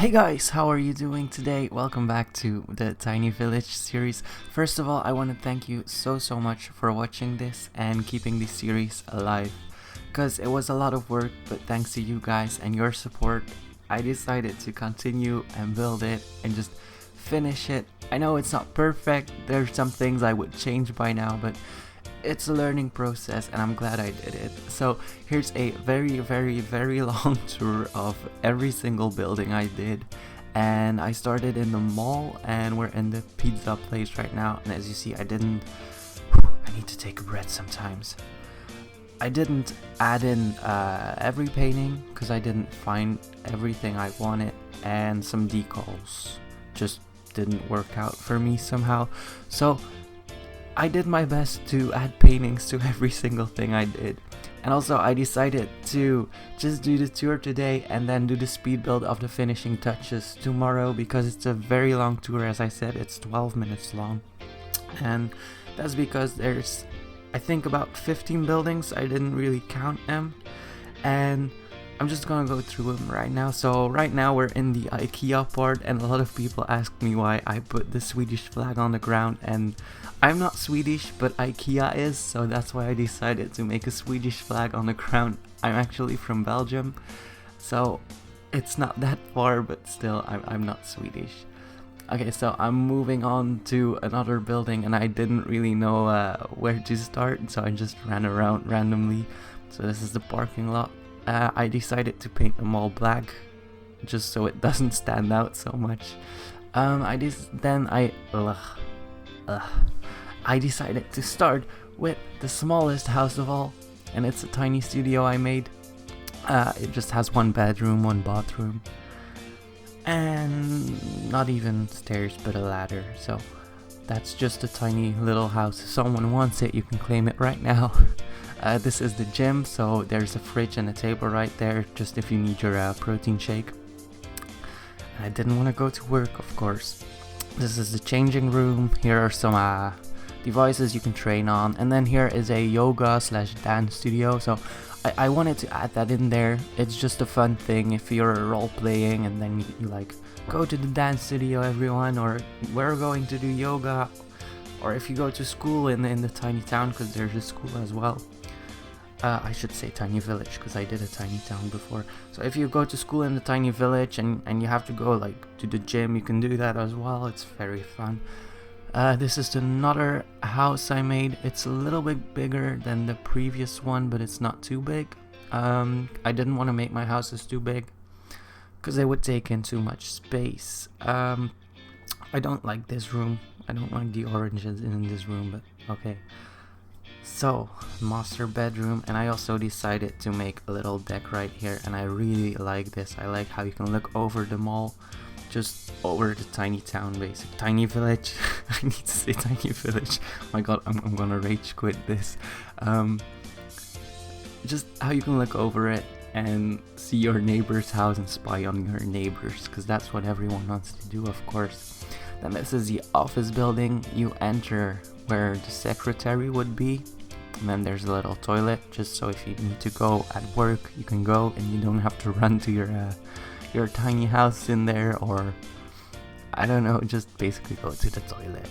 Hey guys, how are you doing today? Welcome back to the Tiny Village series. First of all, I want to thank you so much for watching this and keeping this series alive. Because it was a lot of work, but thanks to you guys and your support, I decided to continue and build it and just finish it. I know it's not perfect, there's some things I would change by now, but it's a learning process and I'm glad I did it. So here's a very long tour of every single building I did, and I started in the mall and we're in the pizza place right now. And as you see, I need to take a breath sometimes. I didn't add in every painting because I didn't find everything I wanted, and some decals just didn't work out for me somehow. So I did my best to add paintings to every single thing I did. And also I decided to just do the tour today and then do the speed build of the finishing touches tomorrow, because it's a very long tour. As I said, it's 12 minutes long, and that's because there's, I think, about 15 buildings. I didn't really count them, and I'm just gonna go through them right now. So right now we're in the IKEA part, and a lot of people ask me why I put the Swedish flag on the ground, and I'm not Swedish, but IKEA is, so that's why I decided to make a Swedish flag on the ground. I'm actually from Belgium, so it's not that far, but still, I'm not Swedish. Okay, so I'm moving on to another building, and I didn't really know where to start, so I just ran around randomly. So this is the parking lot. I decided to paint them all black, just so it doesn't stand out so much. I decided to start with the smallest house of all, and it's a tiny studio I made. It just has one bedroom, one bathroom, and not even stairs but a ladder. So that's just a tiny little house. If someone wants it, you can claim it right now. This is the gym, so there's a fridge and a table right there, just if you need your protein shake. I didn't want to go to work, of course. This is the changing room. Here are some devices you can train on, and then here is a yoga / dance studio. So I wanted to add that in there. It's just a fun thing if you're role playing and then you like go to the dance studio, everyone, or we're going to do yoga, or if you go to school in the tiny town, because there's a school as well. I should say tiny village, because I did a tiny town before. So if you go to school in the tiny village and you have to go like to the gym, you can do that as well. It's very fun. This is another house I made. It's a little bit bigger than the previous one, but it's not too big. I didn't want to make my houses too big because they would take in too much space. I don't like this room. I don't like the oranges in this room, but okay. So, master bedroom, and I also decided to make a little deck right here, and I really like this. I like how you can look over the mall, just over the tiny town, basic tiny village. I need to say tiny village. Oh my god, I'm gonna rage quit this. Just how you can look over it and see your neighbor's house and spy on your neighbors, because that's what everyone wants to do, of course. Then this is the office building. You enter where the secretary would be, and then there's a little toilet, just so if you need to go at work, you can go and you don't have to run to your tiny house in there, or I don't know, just basically go to the toilet.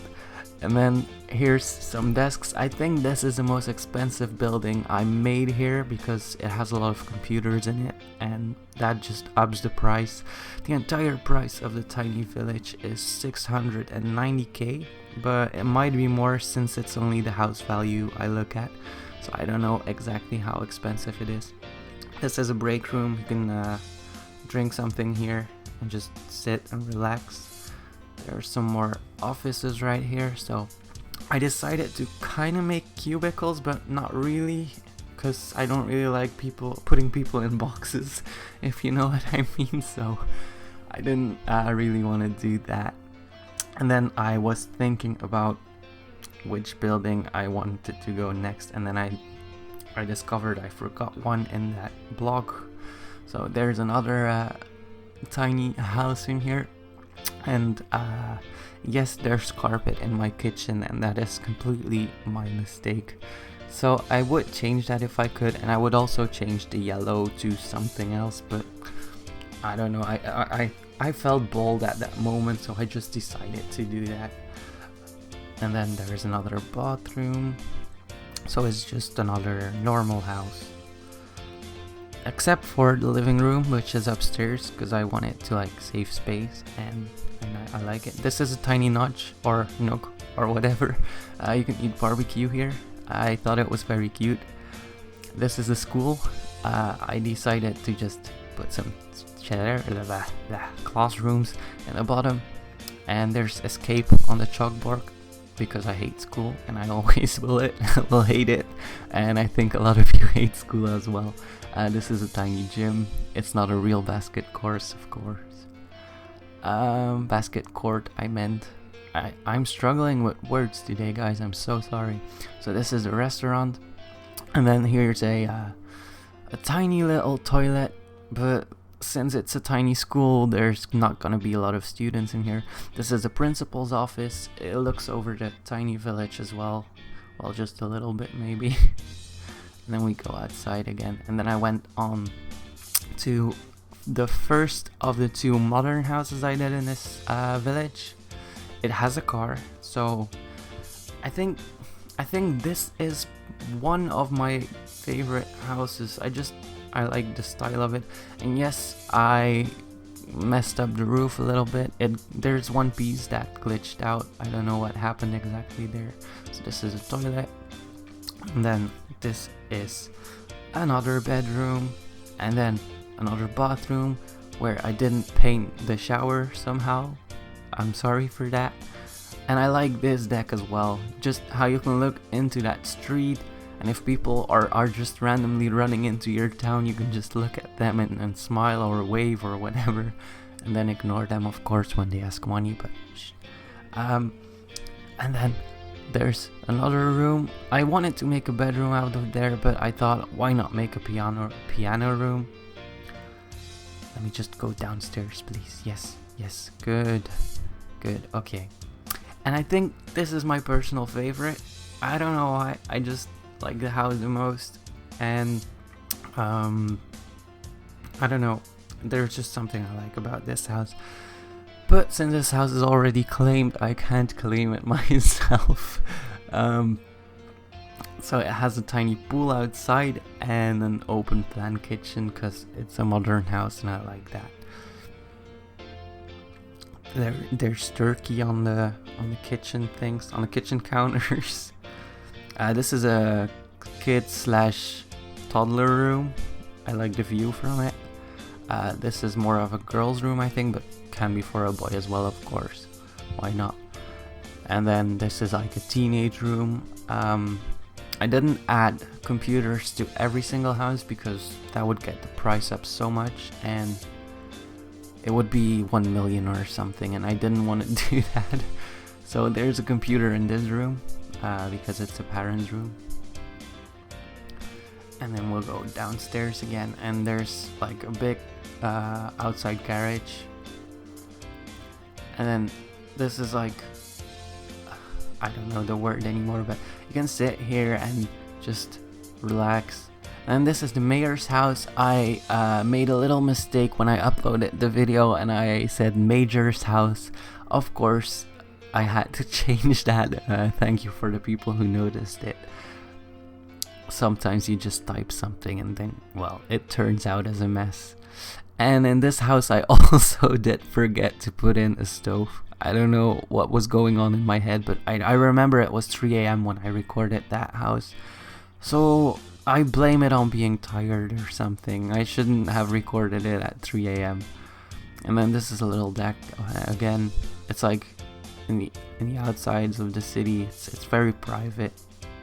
And then here's some desks. I think this is the most expensive building I made here because it has a lot of computers in it, and that just ups the price. The entire price of the tiny village is 690k, but it might be more since it's only the house value I look at, so I don't know exactly how expensive it is. This is a break room. You can drink something here and just sit and relax. There's some more offices right here, so I decided to kind of make cubicles, but not really, because I don't really like putting people in boxes, if you know what I mean, so I didn't really want to do that. And then I was thinking about which building I wanted to go next, and then I discovered I forgot one in that block. So there's another tiny house in here. And yes, there's carpet in my kitchen, and that is completely my mistake. So I would change that if I could, and I would also change the yellow to something else, but I don't know. I felt bold at that moment, so I just decided to do that. And then there's another bathroom, so it's just another normal house, except for the living room, which is upstairs, because I wanted to like save space, and I like it. This is a tiny notch or nook or whatever. You can eat barbecue here. I thought it was very cute. This is a school. I decided to just put some classrooms in the bottom, and there's escape on the chalkboard, because I hate school and I always will hate it, and I think a lot of you hate school as well. This is a tiny gym. It's not a real basket course, of course. Basket court, I meant. I'm struggling with words today, guys. I'm so sorry. So this is a restaurant, and then here's a tiny little toilet, but since it's a tiny school, there's not gonna be a lot of students in here. This is the principal's office. It looks over the tiny village as well. Well, just a little bit maybe. And then we go outside again, and then I went on to the first of the two modern houses I did in this village. It has a car, so I think this is one of my favorite houses. I like the style of it, and yes, I messed up the roof a little bit. There's one piece that glitched out. I don't know what happened exactly there. So this is a toilet, and then this is another bedroom, and then another bathroom where I didn't paint the shower somehow. I'm sorry for that. And I like this deck as well, just how you can look into that street, and if people are just randomly running into your town, you can just look at them and smile or wave or whatever, and then ignore them, of course, when they ask money, but and then there's another room. I wanted to make a bedroom out of there, but I thought, why not make a piano room? Let me just go downstairs, please. Yes, good, okay. And I think this is my personal favorite. I don't know why, I just like the house the most, and I don't know, there's just something I like about this house. But since this house is already claimed, I can't claim it myself. So it has a tiny pool outside and an open plan kitchen, because it's a modern house and I like that. There's turkey on the kitchen things, on the kitchen counters. This is a kid/toddler room. I like the view from it. This is more of a girl's room, I think, but can be for a boy as well, of course. Why not? And then this is like a teenage room. I didn't add computers to every single house because that would get the price up so much, and it would be 1 million or something, and I didn't want to do that. So there's a computer in this room, because it's a parent's room. And then we'll go downstairs again, and there's like a big outside garage. And then this is like, I don't know the word anymore, but you can sit here and just relax. And this is the mayor's house. I made a little mistake when I uploaded the video and I said major's house. Of course, I had to change that. Thank you for the people who noticed it. Sometimes you just type something and then, well, it turns out as a mess. And in this house I also did forget to put in a stove. I don't know what was going on in my head, but I remember it was 3 a.m. when I recorded that house. So I blame it on being tired or something. I shouldn't have recorded it at 3 a.m. And then this is a little deck. Again, it's like in the outsides of the city. It's very private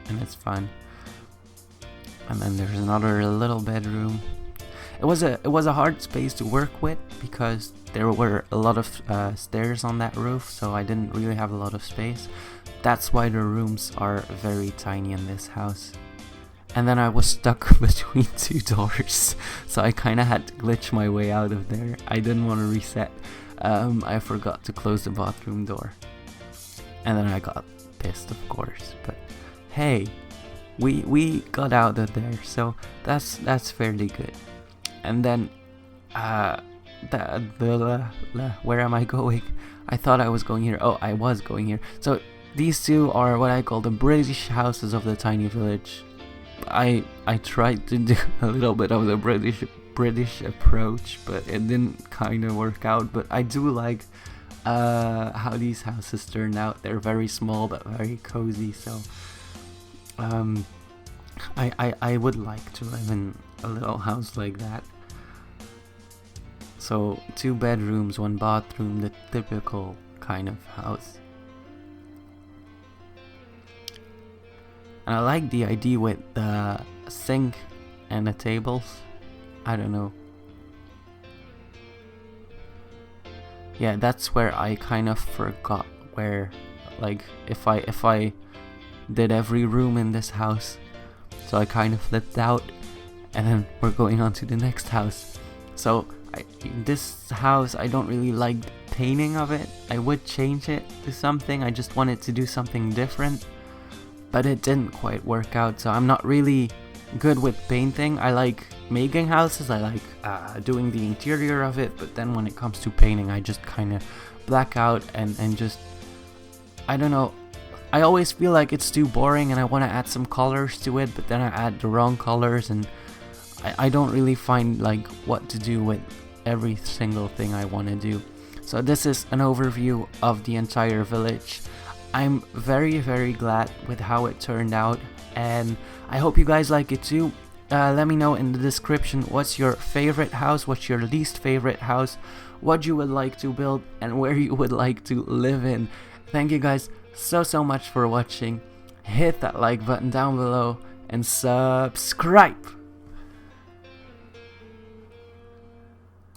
and it's fun. And then there's another little bedroom. It was a hard space to work with because there were a lot of stairs on that roof, so I didn't really have a lot of space. That's why the rooms are very tiny in this house. And then I was stuck between two doors, so I kind of had to glitch my way out of there. I didn't want to reset. I forgot to close the bathroom door, and then I got pissed, of course. But hey, we got out of there, so that's fairly good. And then where am I going? I thought I was going here. Oh, I was going here. So these two are what I call the British houses of the tiny village. I tried to do a little bit of the British approach, but it didn't kind of work out. But I do like how these houses turned out. They're very small but very cozy. So I would like to live in a little house like that. So 2 bedrooms, 1 bathroom, the typical kind of house. And I like the idea with the sink and the tables. I don't know. Yeah, that's where I kind of forgot where, like, if I did every room in this house. So I kind of flipped out, and then we're going on to the next house. So this house, I don't really like the painting of it. I would change it to something. I just wanted to do something different, but it didn't quite work out. So I'm not really good with painting. I like making houses. I like doing the interior of it, but then when it comes to painting, I just kind of black out and just, I don't know. I always feel like it's too boring and I want to add some colors to it, but then I add the wrong colors, and I don't really find like what to do with every single thing I want to do. So this is an overview of the entire village. I'm very, very glad with how it turned out, and I hope you guys like it too. Let me know in the description what's your favorite house, what's your least favorite house, what you would like to build, and where you would like to live in. Thank you guys so much for watching. Hit that like button down below and subscribe.